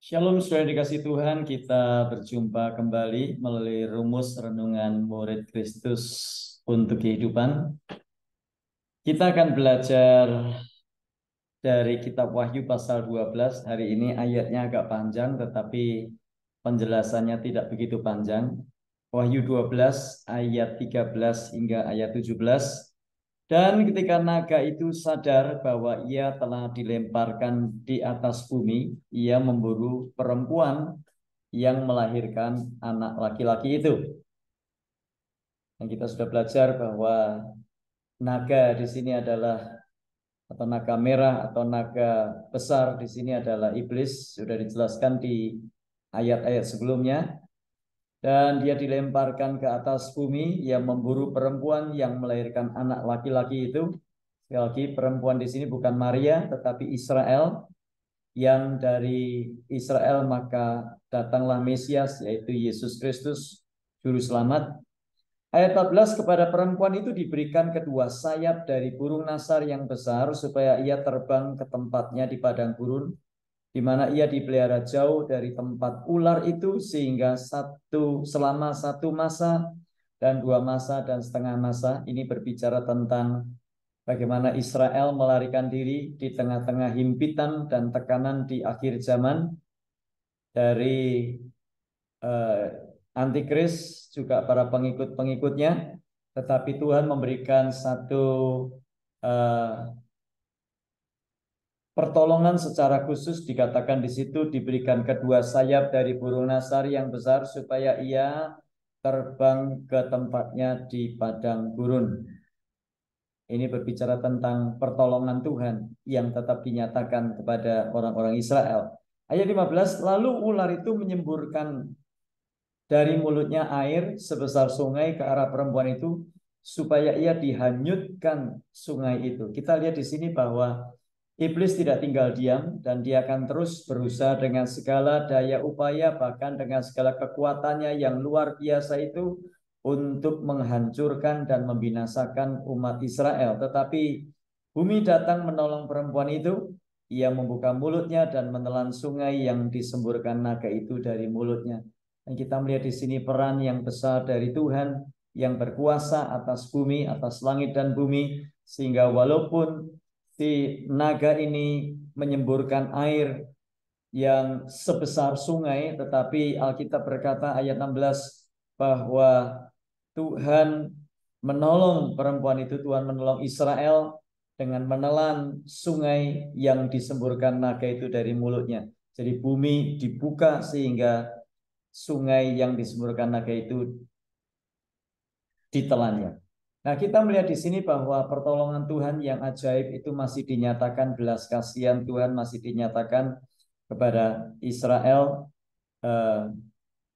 Shalom, saudara dikasih Tuhan, kita berjumpa kembali melalui rumus renungan murid Kristus untuk kehidupan. Kita akan belajar dari kitab Wahyu pasal 12. Hari ini ayatnya agak panjang, tetapi penjelasannya tidak begitu panjang. Wahyu 12 ayat 13 hingga ayat 17. Dan ketika naga itu sadar bahwa ia telah dilemparkan di atas bumi, ia memburu perempuan yang melahirkan anak laki-laki itu. Dan kita sudah belajar bahwa naga di sini adalah atau naga merah atau naga besar di sini adalah iblis, sudah dijelaskan di ayat-ayat sebelumnya. Dan dia dilemparkan ke atas bumi, ia memburu perempuan yang melahirkan anak laki-laki itu. Sekali lagi, perempuan di sini bukan Maria, tetapi Israel. Yang dari Israel maka datanglah Mesias, yaitu Yesus Kristus, Juru Selamat. Ayat 14, kepada perempuan itu diberikan kedua sayap dari burung nasar yang besar, supaya ia terbang ke tempatnya di padang gurun, di mana ia dipelihara jauh dari tempat ular itu, sehingga selama satu masa dan 2 masa dan setengah masa. Ini berbicara tentang bagaimana Israel melarikan diri di tengah-tengah himpitan dan tekanan di akhir zaman dari antikris, juga para pengikut-pengikutnya. Tetapi Tuhan memberikan satu pertolongan secara khusus, dikatakan di situ diberikan kedua sayap dari burung nasar yang besar, supaya ia terbang ke tempatnya di padang gurun. Ini berbicara tentang pertolongan Tuhan yang tetap dinyatakan kepada orang-orang Israel. Ayat 15, lalu ular itu menyemburkan dari mulutnya air sebesar sungai ke arah perempuan itu, supaya ia dihanyutkan sungai itu. Kita lihat di sini bahwa iblis tidak tinggal diam, dan dia akan terus berusaha dengan segala daya upaya, bahkan dengan segala kekuatannya yang luar biasa itu, untuk menghancurkan dan membinasakan umat Israel. Tetapi bumi datang menolong perempuan itu. Ia membuka mulutnya dan menelan sungai yang disemburkan naga itu dari mulutnya. Dan kita melihat di sini peran yang besar dari Tuhan yang berkuasa atas bumi, atas langit dan bumi, sehingga walaupun si naga ini menyemburkan air yang sebesar sungai, tetapi Alkitab berkata ayat 16 bahwa Tuhan menolong perempuan itu, Tuhan menolong Israel dengan menelan sungai yang disemburkan naga itu dari mulutnya. Jadi bumi dibuka sehingga sungai yang disemburkan naga itu ditelannya. Nah, kita melihat di sini bahwa pertolongan Tuhan yang ajaib itu masih dinyatakan, belas kasihan Tuhan masih dinyatakan kepada Israel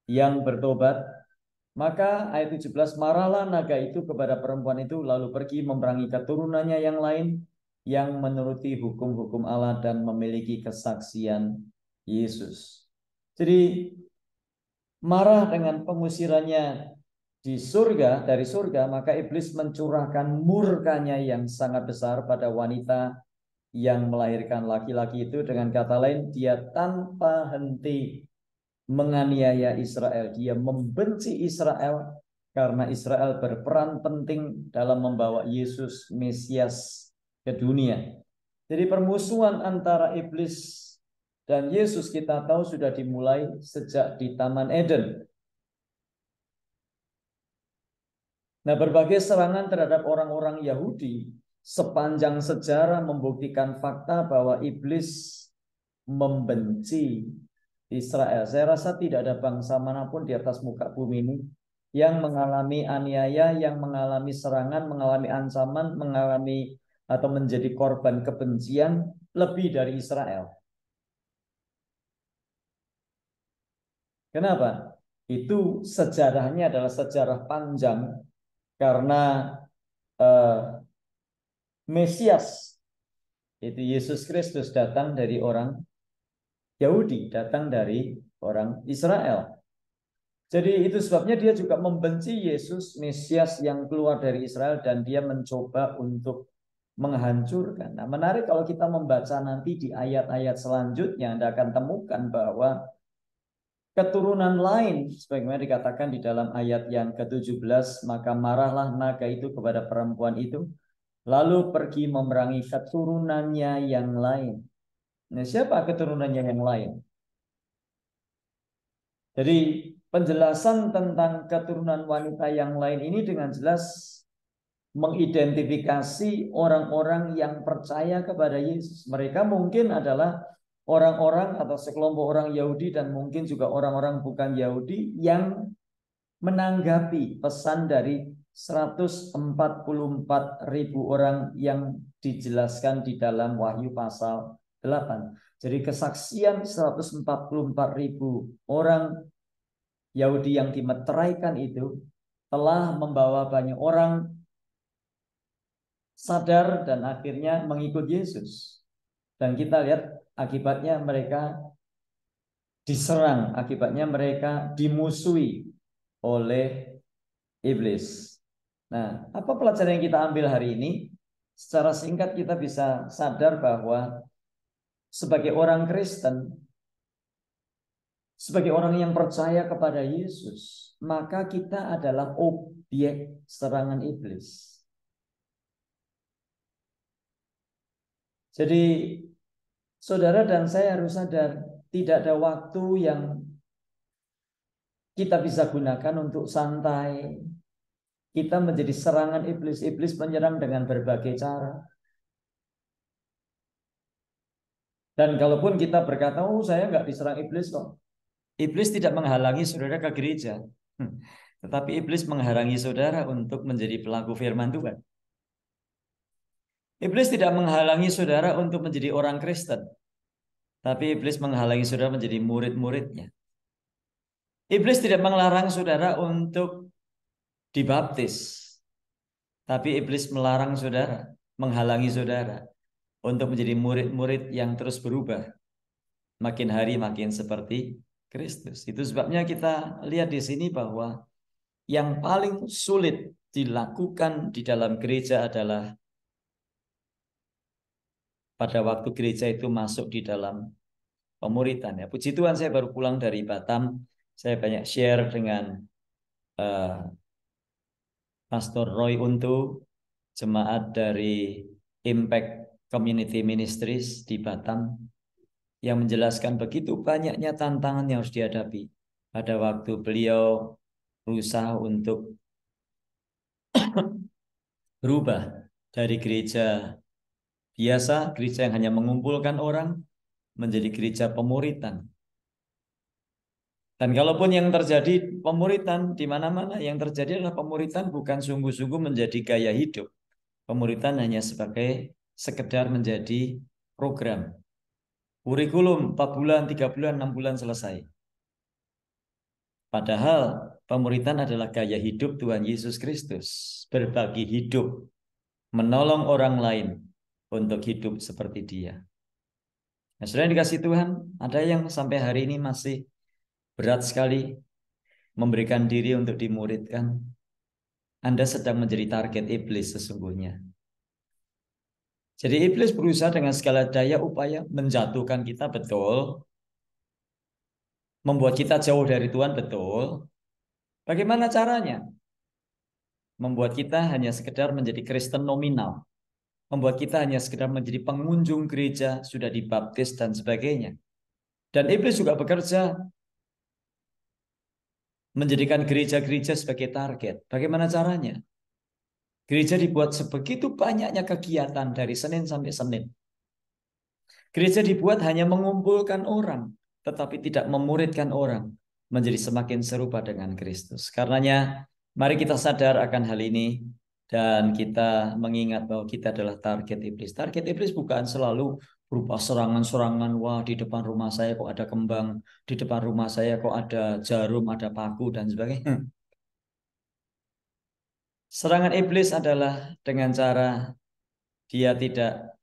yang bertobat. Maka ayat 17, marahlah naga itu kepada perempuan itu, lalu pergi memerangi keturunannya yang lain yang menuruti hukum-hukum Allah dan memiliki kesaksian Yesus. Jadi marah dengan pengusirannya dari surga, maka iblis mencurahkan murkanya yang sangat besar pada wanita yang melahirkan laki-laki itu. Dengan kata lain, dia tanpa henti menganiaya Israel. Dia membenci Israel karena Israel berperan penting dalam membawa Yesus Mesias ke dunia. Jadi permusuhan antara iblis dan Yesus kita tahu sudah dimulai sejak di Taman Eden. Nah, berbagai serangan terhadap orang-orang Yahudi sepanjang sejarah membuktikan fakta bahwa iblis membenci Israel. Saya rasa tidak ada bangsa manapun di atas muka bumi ini yang mengalami aniaya, yang mengalami serangan, mengalami ancaman, mengalami atau menjadi korban kebencian lebih dari Israel. Kenapa? Itu sejarahnya adalah sejarah panjang, karena Mesias, itu Yesus Kristus, datang dari orang Yahudi, datang dari orang Israel. Jadi itu sebabnya dia juga membenci Yesus Mesias yang keluar dari Israel, dan dia mencoba untuk menghancurkan. Nah, menarik kalau kita membaca nanti di ayat-ayat selanjutnya, Anda akan temukan bahwa keturunan lain, sebagaimana dikatakan di dalam ayat yang ke-17, maka marahlah naga itu kepada perempuan itu, lalu pergi memerangi keturunannya yang lain. Nah, siapa keturunannya yang lain? Jadi penjelasan tentang keturunan wanita yang lain ini dengan jelas mengidentifikasi orang-orang yang percaya kepada Yesus. Mereka mungkin adalah orang-orang atau sekelompok orang Yahudi dan mungkin juga orang-orang bukan Yahudi yang menanggapi pesan dari 144.000 orang yang dijelaskan di dalam Wahyu pasal 8. Jadi kesaksian 144.000 orang Yahudi yang dimeteraikan itu telah membawa banyak orang sadar dan akhirnya mengikut Yesus. Dan kita lihat akibatnya mereka diserang, akibatnya mereka dimusuhi oleh iblis. Nah, apa pelajaran yang kita ambil hari ini? Secara singkat kita bisa sadar bahwa sebagai orang Kristen, sebagai orang yang percaya kepada Yesus, maka kita adalah objek serangan iblis. Jadi saudara dan saya harus sadar, tidak ada waktu yang kita bisa gunakan untuk santai. Kita menjadi serangan iblis. Iblis menyerang dengan berbagai cara. Dan kalaupun kita berkata, oh saya nggak diserang iblis kok. Iblis tidak menghalangi saudara ke gereja. Tetapi iblis menghalangi saudara untuk menjadi pelaku firman Tuhan. Iblis tidak menghalangi saudara untuk menjadi orang Kristen. Tapi iblis menghalangi saudara menjadi murid-muridnya. Iblis tidak melarang saudara untuk dibaptis. Tapi iblis melarang saudara, menghalangi saudara untuk menjadi murid-murid yang terus berubah. Makin hari makin seperti Kristus. Itu sebabnya kita lihat di sini bahwa yang paling sulit dilakukan di dalam gereja adalah pada waktu gereja itu masuk di dalam pemuritan. Ya, puji Tuhan saya baru pulang dari Batam. Saya banyak share dengan Pastor Roy Untu, jemaat dari Impact Community Ministries di Batam, yang menjelaskan begitu banyaknya tantangan yang harus dihadapi pada waktu beliau berusaha untuk berubah dari gereja biasa, gereja yang hanya mengumpulkan orang, menjadi gereja pemuritan. Dan kalaupun yang terjadi pemuritan di mana-mana, yang terjadi adalah pemuritan bukan sungguh-sungguh menjadi gaya hidup. Pemuritan hanya sebagai sekedar menjadi program. Kurikulum 4 bulan, 3 bulan, 6 bulan selesai. Padahal pemuritan adalah gaya hidup Tuhan Yesus Kristus. Berbagi hidup, menolong orang lain untuk hidup seperti Dia. Nah, saudara yang dikasih Tuhan, ada yang sampai hari ini masih berat sekali memberikan diri untuk dimuridkan. Anda sedang menjadi target iblis sesungguhnya. Jadi iblis berusaha dengan segala daya upaya menjatuhkan kita, betul. Membuat kita jauh dari Tuhan, betul. Bagaimana caranya? Membuat kita hanya sekedar menjadi Kristen nominal. Membuat kita hanya sekedar menjadi pengunjung gereja, sudah dibaptis dan sebagainya. Dan iblis juga bekerja menjadikan gereja-gereja sebagai target. Bagaimana caranya? Gereja dibuat sebegitu banyaknya kegiatan dari Senin sampai Senin. Gereja dibuat hanya mengumpulkan orang, tetapi tidak memuridkan orang menjadi semakin serupa dengan Kristus. Karenanya, mari kita sadar akan hal ini dan kita mengingat bahwa kita adalah target iblis. Target iblis bukan selalu berupa serangan-serangan, wah di depan rumah saya kok ada kembang, di depan rumah saya kok ada jarum, ada paku dan sebagainya. Serangan iblis adalah dengan cara dia tidak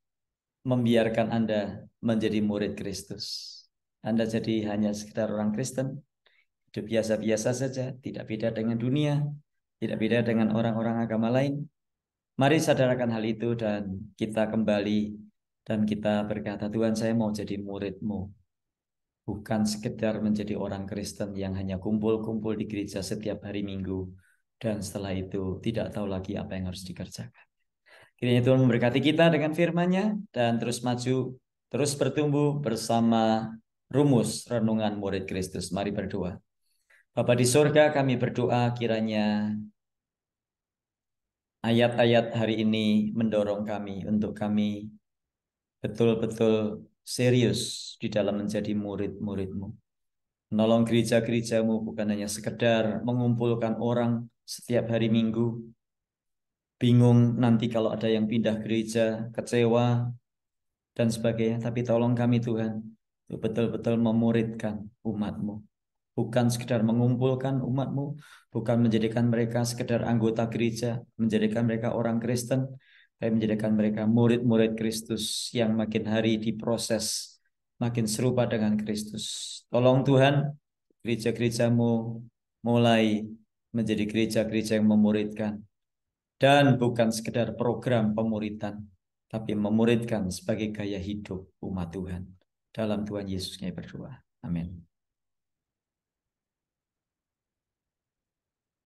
membiarkan Anda menjadi murid Kristus. Anda jadi hanya sekedar orang Kristen, hidup biasa-biasa saja, tidak beda dengan dunia, tidak beda dengan orang-orang agama lain. Mari sadarkan hal itu dan kita kembali dan kita berkata, Tuhan, saya mau jadi murid-Mu. Bukan sekedar menjadi orang Kristen yang hanya kumpul-kumpul di gereja setiap hari Minggu dan setelah itu tidak tahu lagi apa yang harus dikerjakan. Kiranya Tuhan memberkati kita dengan firman-Nya dan terus maju, terus bertumbuh bersama rumus renungan murid Kristus. Mari berdoa. Bapa di surga, kami berdoa kiranya ayat-ayat hari ini mendorong kami untuk kami betul-betul serius di dalam menjadi murid-murid-Mu. Menolong gereja-gerejamu bukan hanya sekedar mengumpulkan orang setiap hari Minggu, bingung nanti kalau ada yang pindah gereja, kecewa, dan sebagainya. Tapi tolong kami Tuhan, untuk betul-betul memuridkan umat-Mu. Bukan sekedar mengumpulkan umat-Mu, bukan menjadikan mereka sekedar anggota gereja, menjadikan mereka orang Kristen, tapi menjadikan mereka murid-murid Kristus yang makin hari diproses, makin serupa dengan Kristus. Tolong Tuhan, gereja-gerejamu mulai menjadi gereja-gereja yang memuridkan, dan bukan sekedar program pemuritan, tapi memuridkan sebagai gaya hidup umat Tuhan. Dalam Tuhan Yesus kami berdoa. Amin.